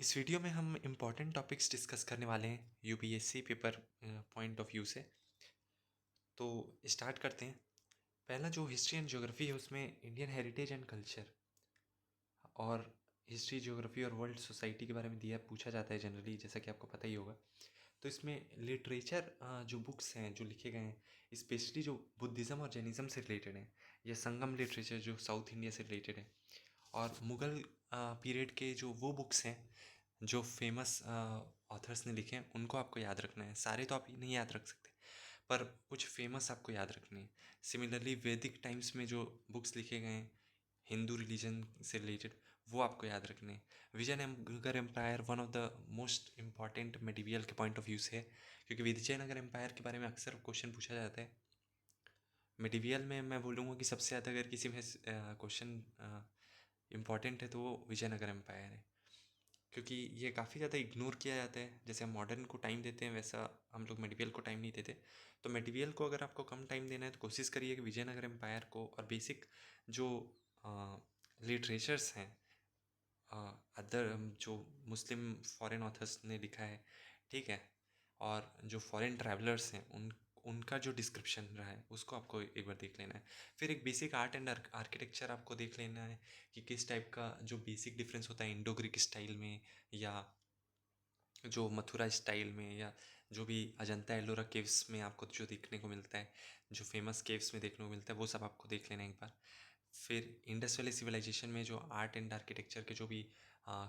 इस वीडियो में हम इम्पॉर्टेंट टॉपिक्स डिस्कस करने वाले हैं UPSC paper point of view से। तो स्टार्ट करते हैं। पहला जो हिस्ट्री एंड ज्योग्राफी है उसमें इंडियन हेरिटेज एंड कल्चर और हिस्ट्री ज्योग्राफी और वर्ल्ड सोसाइटी के बारे में दिया पूछा जाता है जनरली, जैसा कि आपको पता ही होगा। तो इसमें लिटरेचर जो बुक्स हैं जो लिखे गए हैं स्पेशली जो बुद्धिज़्म और जैनिज़्म से रिलेटेड हैं, या संगम लिटरेचर जो साउथ इंडिया से रिलेटेड है, और मुग़ल पीरियड के जो वो बुक्स हैं जो फेमस ऑथर्स ने लिखे हैं उनको आपको याद रखना है। सारे तो आप नहीं याद रख सकते, पर कुछ फेमस आपको याद रखने हैं। सिमिलरली वैदिक टाइम्स में जो बुक्स लिखे गए हैं हिंदू रिलीजन से रिलेटेड, वो आपको याद रखने हैं। Vijayanagara empire one of the most important medieval के पॉइंट ऑफ व्यू से है, क्योंकि विजयनगर एम्पायर के बारे में अक्सर क्वेश्चन पूछा जाता है। मेडिवियल में मैं बोलूँगा कि सबसे ज़्यादा अगर किसी में क्वेश्चन इम्पॉर्टेंट है तो वो विजयनगर एम्पायर है, क्योंकि ये काफ़ी ज़्यादा इग्नोर किया जाता है। जैसे हम मॉडर्न को टाइम देते हैं वैसा हम लोग मेडिवियल को टाइम नहीं देते। तो मेडिवियल को अगर आपको कम टाइम देना है तो कोशिश करिए कि विजयनगर एम्पायर को और बेसिक जो लिटरेचर्स हैं अदर जो मुस्लिम फॉरेन ऑथर्स ने लिखा है, ठीक है, और जो फॉरेन ट्रैवलर्स हैं उनका जो डिस्क्रिप्शन रहा है उसको आपको एक बार देख लेना है। फिर एक बेसिक आर्ट एंड आर्किटेक्चर आपको देख लेना है कि किस टाइप का जो बेसिक डिफरेंस होता है इंडो ग्रीक स्टाइल में, या जो मथुरा स्टाइल में, या जो भी अजंता एलोरा केव्स में आपको जो देखने को मिलता है, जो फेमस केव्स में देखने को मिलता है, वो सब आपको देख लेना है एक बार। फिर इंडस वैली सिविलाइजेशन में जो आर्ट एंड आर्किटेक्चर के जो भी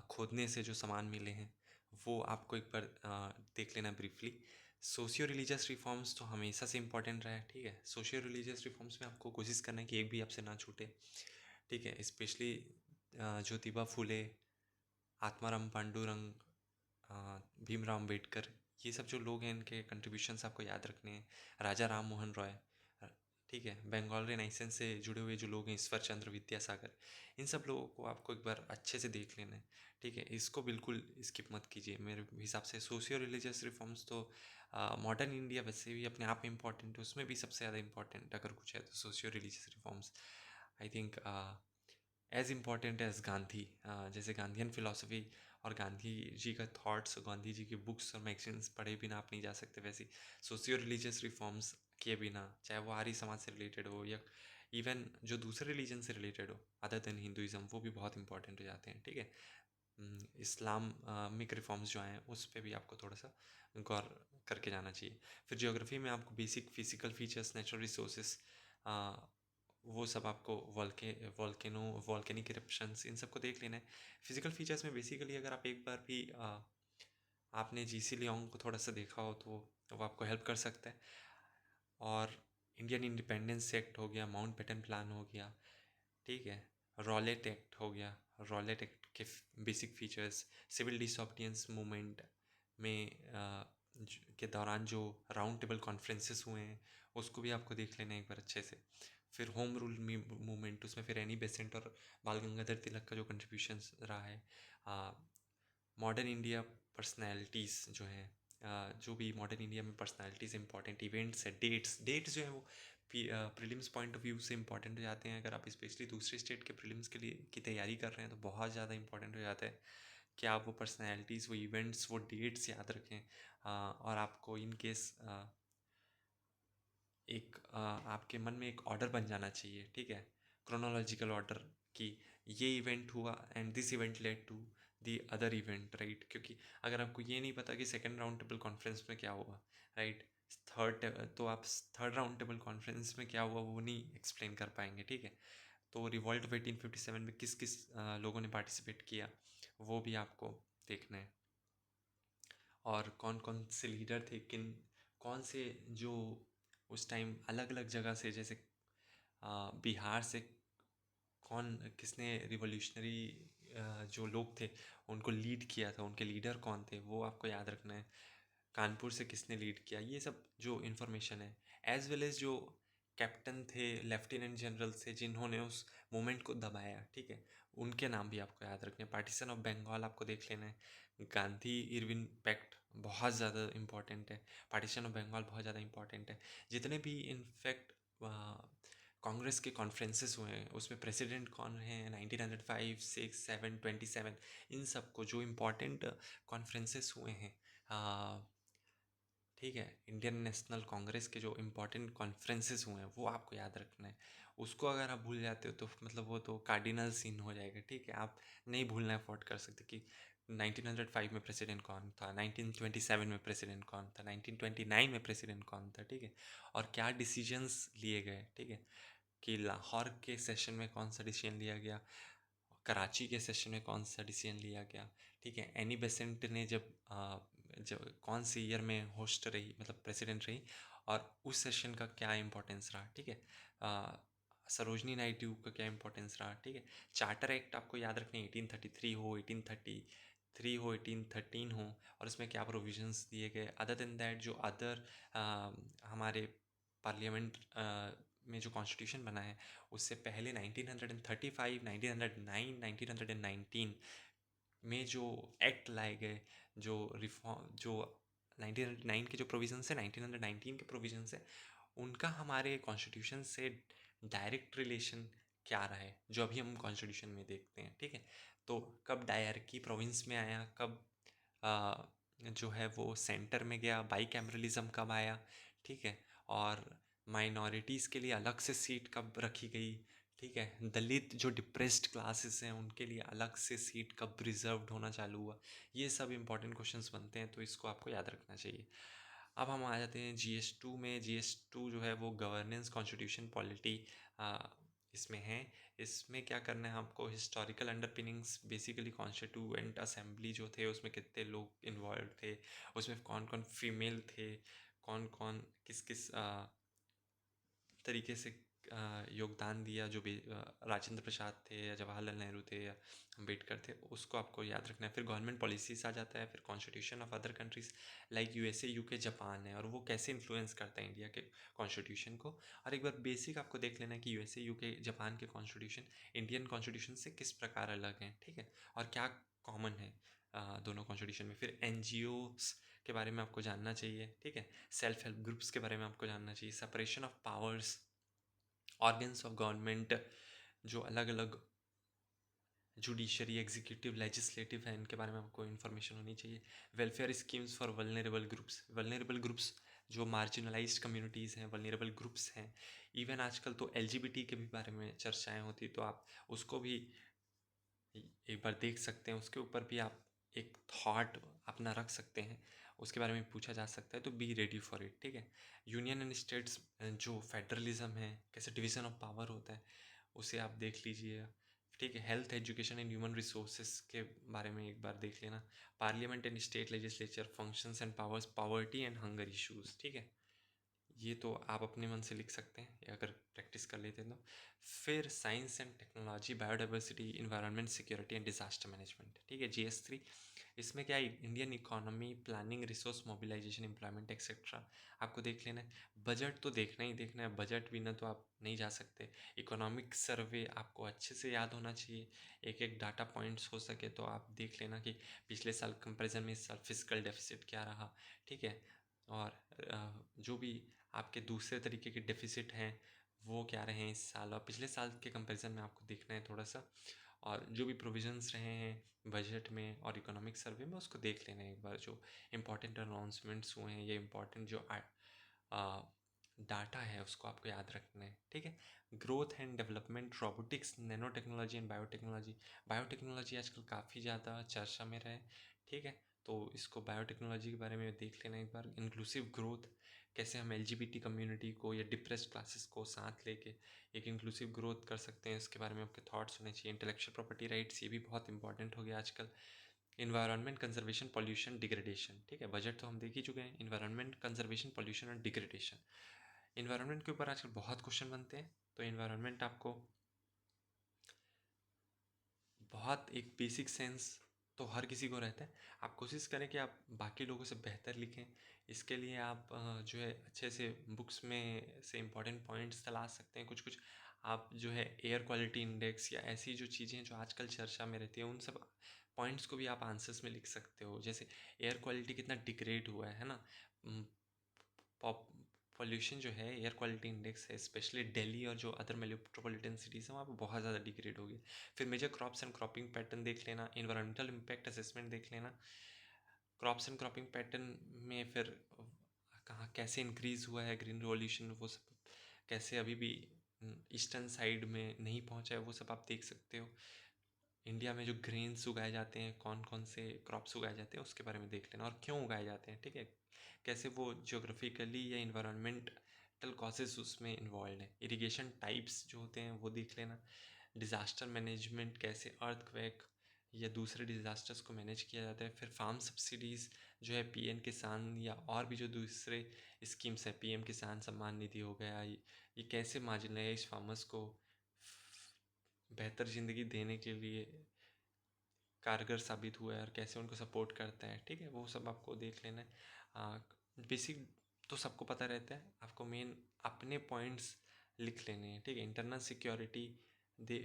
खोदने से जो सामान मिले हैं वो आपको एक बार देख लेना ब्रीफली। सोशियो रिलीजियस रिफॉर्म्स तो हमेशा से इम्पोर्टेंट रहा है, ठीक है। सोशियो रिलीजियस रिफॉर्म्स में आपको कोशिश करना है कि एक भी आपसे ना छूटे, ठीक है। स्पेशली ज्योतिबा फूले, आत्माराम पांडुरंग, भीमराव अम्बेडकर, ये सब जो लोग हैं इनके कंट्रीब्यूशंस आपको याद रखने हैं। राजा राम मोहन रॉय, ठीक है। बंगाल रेनाइसेंस से जुड़े हुए जो लोग हैं ईश्वर चंद्र विद्यासागर, इन सब लोगों को आपको एक बार अच्छे से देख लेना है, ठीक है। इसको बिल्कुल स्किप मत कीजिए मेरे हिसाब से। सोशियो रिलीजियस रिफॉर्म्स तो मॉडर्न इंडिया वैसे भी अपने आप में इम्पॉर्टेंट है, उसमें भी सबसे ज़्यादा इम्पॉर्टेंट अगर कुछ है तो socio religious reforms I think as important as Gandhi. जैसे गांधीयन फिलोसफी और गांधी जी का थॉट्स, गांधी जी की बुक्स और मैगजीन्स पढ़े बिना आप नहीं जा सकते, वैसे सोशियो रिलीजियस रिफॉर्म्स किए बिना, चाहे वो आर्य समाज से रिलेटेड हो या इवन जो दूसरे रिलीजन से रिलेटेड हो अदर देन हिंदुइज्म, वो भी बहुत इंपॉर्टेंट हो जाते हैं, ठीक है। इस्लामिक रिफॉर्म्स जो हैं उस पर भी आपको थोड़ा सा गौर करके जाना चाहिए। फिर ज्योग्राफी में आपको basic physical features, natural resources, वो सब आपको वॉल्केनिक इरप्शंस, इन सबको देख लेना है। फिजिकल फीचर्स में बेसिकली अगर आप एक बार भी आपने जीसी लियोंग को थोड़ा सा देखा हो तो वो आपको हेल्प कर सकता है। और इंडियन इंडिपेंडेंस एक्ट हो गया, माउंट बेटन प्लान हो गया, ठीक है, रॉलेट एक्ट हो गया। रॉलेट एक्ट के बेसिक फीचर्स, सिविल डिसऑबिडियंस मूवमेंट में के दौरान जो राउंड टेबल कॉन्फ्रेंसेस हुए हैं उसको भी आपको देख लेना एक बार अच्छे से। फिर होम रूल मूवमेंट, उसमें फिर एनी बेसेंट और बाल गंगाधर तिलक का जो कंट्रीब्यूशंस रहा है। मॉडर्न इंडिया पर्सनैलिटीज़ जो हैं, जो भी मॉडर्न इंडिया में पर्सनैलिटीज़ इंपॉर्टेंट इवेंट्स है, डेट्स जो है वो प्रीलिम्स पॉइंट ऑफ व्यू से इंपॉर्टेंट हो जाते हैं। अगर आप स्पेशली दूसरे स्टेट के प्रीलिम्स के लिए की तैयारी कर रहे हैं तो बहुत ज़्यादा इंपॉर्टेंट हो जाता है कि आप वो पर्सनैलिटीज़, वो इवेंट्स, वो डेट्स याद रखें। और आपको इन केस एक आपके मन में एक ऑर्डर बन जाना चाहिए, ठीक है, क्रोनोलॉजिकल ऑर्डर, कि ये इवेंट हुआ and this event led to the other event, right. क्योंकि अगर आपको ये नहीं पता कि सेकेंड राउंड टेबल कॉन्फ्रेंस में क्या हुआ, राइट, थर्ड, तो आप थर्ड राउंड टेबल कॉन्फ्रेंस में क्या हुआ वो नहीं एक्सप्लेन कर पाएंगे, ठीक है। तो रिवॉल्ट ऑफ 1857 में किस किस लोगों ने पार्टिसिपेट किया वो भी आपको देखना है। और कौन कौन से लीडर थे, कौन से जो उस टाइम अलग अलग जगह से, जैसे बिहार से कौन, किसने रिवॉल्यूशनरी जो लोग थे उनको लीड किया था, उनके लीडर कौन थे वो आपको याद रखना है। कानपुर से किसने लीड किया, ये सब जो इन्फॉर्मेशन है, एज वेल एज जो कैप्टन थे, लेफ्टिनेंट जनरल थे जिन्होंने उस मूवमेंट को दबाया, ठीक है, उनके नाम भी आपको याद रखने हैं। पार्टीशन ऑफ बंगाल आपको देख लेना है। गांधी इरविन पैक्ट बहुत ज़्यादा इंपॉर्टेंट है। पार्टीशन ऑफ बंगाल बहुत ज़्यादा इंपॉर्टेंट है। जितने भी इनफैक्ट कांग्रेस के कॉन्फ्रेंसेस हुए हैं, उसमें प्रेसिडेंट कौन है, 1905, 6, 7, 27, इन सब को जो इम्पोर्टेंट कॉन्फ्रेंसेस हुए हैं, ठीक है, इंडियन नेशनल कांग्रेस के जो इम्पोर्टेंट कॉन्फ्रेंसेस हुए हैं वो आपको याद रखना है। उसको अगर आप भूल जाते हो तो मतलब वो तो कार्डिनल सीन हो जाएगा, ठीक है। आप नहीं भूलना अफोर्ड कर सकते कि 1905 में प्रेसिडेंट कौन था, 1927 में प्रेसिडेंट कौन था, 1929 में प्रेसिडेंट कौन था, ठीक है, और क्या डिसीजंस लिए गए, ठीक है, कि लाहौर के सेशन में कौन सा डिसीजन लिया गया, कराची के सेशन में कौन सा डिसीजन लिया गया, ठीक है। एनी बेसेंट ने जब कौन सी ईयर में होस्ट रही, मतलब प्रेसिडेंट रही, और उस सेशन का क्या इंपॉर्टेंस रहा, ठीक है। सरोजनी नायडू का क्या इंपॉर्टेंस रहा, ठीक है। चार्टर एक्ट आपको याद रखने, 1833 हो, 1833 हो, 1813 हो, और उसमें क्या प्रोविजंस दिए गए। अदर देन दैट जो अदर हमारे पार्लियामेंट में जो कॉन्स्टिट्यूशन बना है, उससे पहले 1935, 1909, 1919 में जो एक्ट लाए गए, जो रिफॉर्म, जो 1909 के जो प्रोविजंस है, 1919 के प्रोविजंस है, उनका हमारे कॉन्स्टिट्यूशन से डायरेक्ट रिलेशन क्या रहा है, जो अभी हम कॉन्स्टिट्यूशन में देखते हैं, ठीक है। तो कब डायरकी प्रोविंस में आया, कब जो है वो सेंटर में गया, बाई कैमरलिज्म कब आया, ठीक है, और माइनॉरिटीज़ के लिए अलग से सीट कब रखी गई, ठीक है, दलित जो डिप्रेस्ड क्लासेस हैं उनके लिए अलग से सीट कब रिजर्व्ड होना चालू हुआ। ये सब इंपॉर्टेंट क्वेश्चंस बनते हैं, तो इसको आपको याद रखना चाहिए। अब हम आ जाते हैं GS2 में। GS2 जो है वो गवर्नेंस, कॉन्स्टिट्यूशन, पॉलिटी इसमें है। इसमें क्या करना है आपको, historical underpinnings, basically constituent assembly जो थे उसमें कितने लोग इन्वॉल्व थे, उसमें कौन कौन फीमेल थे, कौन कौन किस किस तरीके से योगदान दिया, जो भी राजेंद्र प्रसाद थे या जवाहरलाल नेहरू थे या अम्बेडकर थे, उसको आपको याद रखना है। फिर गवर्नमेंट पॉलिसीज आ जाता है, फिर constitution of other countries like USA, UK, Japan है, और वो कैसे इन्फ्लुएंस करता है इंडिया के कॉन्स्टिट्यूशन को। और एक बार बेसिक आपको देख लेना है कि USA, UK, जापान के कॉन्स्टिट्यूशन इंडियन कॉन्स्टिट्यूशन से किस प्रकार अलग हैं, ठीक है, और क्या कॉमन है दोनों कॉन्स्टिट्यूशन में। फिर NGOs के बारे में आपको जानना चाहिए, ठीक है। सेल्फ हेल्प ग्रुप्स के बारे में आपको जानना चाहिए। Separation of powers, organs of government, जो अलग अलग जुडिशरी, एग्जीक्यूटिव, लेजिस्लेटिव है, इनके बारे में आपको इन्फॉर्मेशन होनी चाहिए। Welfare schemes for vulnerable groups, vulnerable groups जो मार्जिनलाइज्ड कम्युनिटीज़ हैं, वल्नरेबल ग्रुप्स हैं। इवन आजकल तो LGBT के भी बारे में चर्चाएं होती, तो आप उसको भी एक बार देख सकते हैं, उसके ऊपर भी आप एक थॉट अपना रख सकते हैं, उसके बारे में पूछा जा सकता है, तो बी रेडी फॉर इट, ठीक है। यूनियन एंड स्टेट्स जो फेडरलिज्म है, कैसे डिवीज़न ऑफ पावर होता है, उसे आप देख लीजिए, ठीक है। Health, education and human resources के बारे में एक बार देख लेना। Parliament and state legislature functions and powers, poverty and hunger issues, ठीक है। ये तो आप अपने मन से लिख सकते हैं, या अगर प्रैक्टिस कर लेते हैं तो। फिर science and technology, biodiversity, environment, security and disaster management, ठीक है, GS3। इसमें क्या है, Indian economy, planning, resource mobilisation, employment etcetera आपको देख लेना है। बजट तो देखना ही देखना है, बजट बिना तो आप नहीं जा सकते। इकोनॉमिक सर्वे आपको अच्छे से याद होना चाहिए, एक एक डाटा पॉइंट्स हो सके तो आप देख लेना कि पिछले साल कंपेरिजन में इस साल फिजिकल डेफिसिट क्या रहा, ठीक है। और जो भी आपके दूसरे तरीके के डेफिसिट हैं वो क्या रहे हैं इस साल, और पिछले साल के कंपैरिजन में आपको देखना है थोड़ा सा। और जो भी प्रोविजंस रहे हैं बजट में और इकोनॉमिक सर्वे में, उसको देख लेना है एक बार। जो इंपॉर्टेंट अनाउंसमेंट्स हुए हैं, ये इंपॉर्टेंट जो डाटा है उसको आपको याद रखना है, ठीक है। Growth and development, robotics, nano technology and biotechnology. Biotechnology आजकल काफ़ी ज़्यादा चर्चा में रहे, ठीक है, तो इसको बायोटेक्नोलॉजी के बारे में देख लेना एक बार। इंक्लूसिव ग्रोथ, कैसे हम LGBT कम्युनिटी को या डिप्रेस्ड क्लासेस को साथ लेके एक इंक्लूसिव ग्रोथ कर सकते हैं, इसके बारे में आपके थॉट्स होने चाहिए। इंटेलेक्चुअल प्रॉपर्टी राइट्स, ये भी बहुत इंपॉर्टेंट हो गया आजकल। इन्वायरमेंट, कंजर्वेशन, पॉल्यूशन, डिग्रेडेशन, ठीक है, बजट तो हम देख ही चुके हैं। इन्वायरमेंट, कंजर्वेशन, पॉल्यूशन और डिग्रेडेशन। इन्वायरमेंट के ऊपर आजकल बहुत क्वेश्चन बनते हैं, तो इन्वायरमेंट आपको बहुत एक बेसिक सेंस तो हर किसी को रहता है। आप कोशिश करें कि आप बाकी लोगों से बेहतर लिखें। इसके लिए आप जो है अच्छे से बुक्स में से इम्पोर्टेंट पॉइंट्स तलाश सकते हैं। कुछ कुछ आप जो है एयर क्वालिटी इंडेक्स या ऐसी जो चीज़ें जो आजकल चर्चा में रहती हैं, उन सब पॉइंट्स को भी आप आंसर्स में लिख सकते हो। जैसे एयर क्वालिटी कितना डिग्रेड हुआ है ना, पॉल्यूशन जो है, एयर क्वालिटी इंडेक्स है, स्पेशली दिल्ली और जो अदर मेट्रोपॉलिटन सिटीज़ हैं वहाँ पे बहुत ज़्यादा डिग्रेड हो गई। फिर major crops and cropping pattern देख लेना, इन्वायरमेंटल इम्पैक्ट असेसमेंट देख लेना। क्रॉप्स एंड क्रॉपिंग पैटर्न में फिर कहाँ कैसे इंक्रीज़ हुआ है ग्रीन रिवॉल्यूशन, वो सब कैसे अभी भी ईस्टर्न साइड में नहीं पहुँचा है, वो सब आप देख सकते हो। इंडिया में जो ग्रेन्स उगाए जाते हैं, कौन कौन से क्रॉप्स उगाए जाते हैं, उसके बारे में देख लेना और क्यों उगाए जाते हैं, ठीक है। कैसे वो जियोग्राफिकली या इन्वायरमेंटल कॉजेज़ उसमें इन्वॉल्व हैं। इरिगेशन टाइप्स जो होते हैं वो देख लेना। डिज़ास्टर मैनेजमेंट, कैसे अर्थक्वेक या दूसरे डिज़ास्टर्स को मैनेज किया जाता है। फिर फार्म सब्सिडीज़ जो है, पीएम किसान या और भी जो दूसरे स्कीम्स हैं, पीएम किसान सम्मान निधि हो गया, ये कैसे मार्जिनलाइज फार्मर्स को बेहतर ज़िंदगी देने के लिए कारगर साबित हुआ है और कैसे उनको सपोर्ट करता है, ठीक है। वो सब आपको देख लेना है। बेसिक तो सबको पता रहता है, आपको मेन अपने पॉइंट्स लिख लेने हैं, ठीक है। इंटरनल सिक्योरिटी दे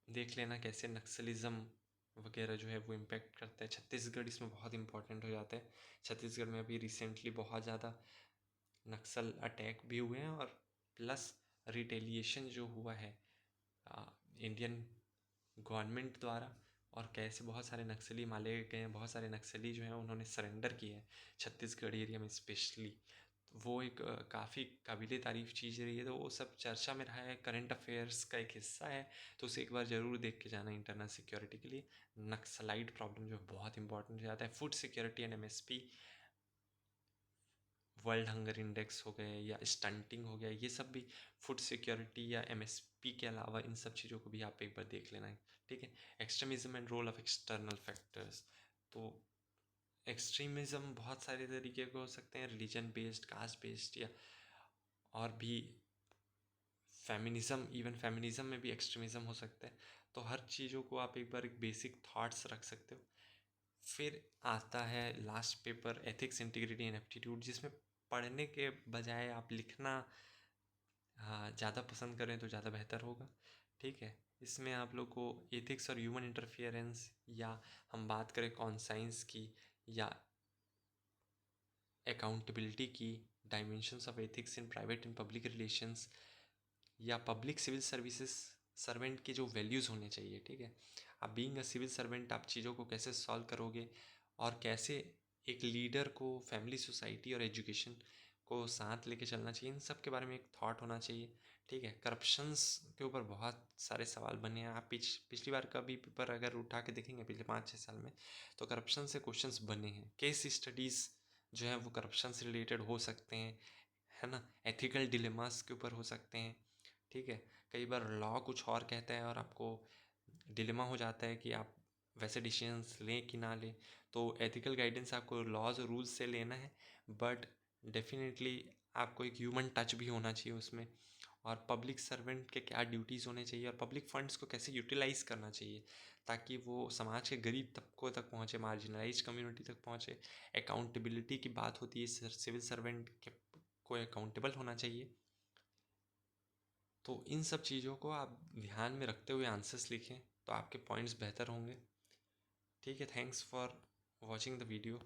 देख लेना, कैसे नक्सलिज्म वगैरह जो है वो इम्पेक्ट करता है। छत्तीसगढ़ इसमें बहुत इंपॉर्टेंट हो जाता है। छत्तीसगढ़ में अभी रिसेंटली बहुत ज़्यादा नक्सल अटैक भी हुए हैं और प्लस रिटेलिएशन जो हुआ है इंडियन गवर्नमेंट द्वारा, और कैसे बहुत सारे नक्सली मारे गए हैं, बहुत सारे नक्सली जो हैं उन्होंने सरेंडर किए हैं छत्तीसगढ़ एरिया में स्पेशली। वो एक काफ़ी काबिले तारीफ़ चीज़ रही है, तो वो सब चर्चा में रहा है, करंट अफेयर्स का एक हिस्सा है, तो उसे एक बार ज़रूर देख के जाना इंटरनल सिक्योरिटी के लिए। नक्सलाइट प्रॉब्लम जो बहुत इंपॉर्टेंट हो जाता है। Food security and MSP, world hunger index हो गए या स्टंटिंग हो गया, ये सब भी फूड सिक्योरिटी या एमएसपी के अलावा इन सब चीज़ों को भी आप एक बार देख लेना है, ठीक है। Extremism and role of external factors, तो एक्सट्रीमिज्म बहुत सारे तरीके के हो सकते हैं, रिलीजन बेस्ड, कास्ट बेस्ड, या और भी फेमिनिज्म, इवन फेमिनिज्म में भी एक्सट्रीमिज्म हो सकता है। तो हर चीज़ों को आप एक बार एक बेसिक थॉट्स रख सकते हो। फिर आता है last paper, ethics, integrity and aptitude, जिसमें पढ़ने के बजाय आप लिखना हाँ ज़्यादा पसंद करें तो ज़्यादा बेहतर होगा, ठीक है। इसमें आप लोग को एथिक्स और ह्यूमन इंटरफियरेंस, या हम बात करें कॉन्साइंस की या अकाउंटेबिलिटी की, dimensions of ethics in private and public relations, या पब्लिक सिविल सर्विसेज सर्वेंट के जो वैल्यूज़ होने चाहिए, ठीक है। आप बीइंग अ सिविल सर्वेंट आप चीज़ों को कैसे सॉल्व करोगे, और कैसे एक लीडर को फैमिली, सोसाइटी और एजुकेशन को साथ लेके चलना चाहिए, इन सब के बारे में एक थॉट होना चाहिए, ठीक है। करप्शंस के ऊपर बहुत सारे सवाल बने हैं। आप पिछली बार का भी पेपर अगर उठा के देखेंगे पिछले 5-6 साल में, तो करप्शन से क्वेश्चंस बने हैं। केस स्टडीज़ जो है वो करप्शन से रिलेटेड हो सकते हैं, है ना। एथिकल डिलेमास के ऊपर हो सकते हैं, ठीक है। कई बार लॉ कुछ और कहता है और आपको डिलेमा हो जाता है कि आप वैसे डिसीजंस लें कि ना लें। तो एथिकल गाइडेंस आपको लॉज और रूल्स से लेना है, बट डेफिनेटली आपको एक ह्यूमन टच भी होना चाहिए उसमें। और पब्लिक सर्वेंट के क्या ड्यूटीज़ होने चाहिए, और पब्लिक फंड्स को कैसे यूटिलाइज़ करना चाहिए ताकि वो समाज के गरीब तबकों तक पहुँचे, मार्जिनलाइज कम्युनिटी तक पहुँचे। अकाउंटेबिलिटी की बात होती है, सिविल सर्वेंट के को अकाउंटेबल होना चाहिए। तो इन सब चीज़ों को आप ध्यान में रखते हुए आंसर्स लिखें तो आपके पॉइंट्स बेहतर होंगे, ठीक है। Thanks for watching the video.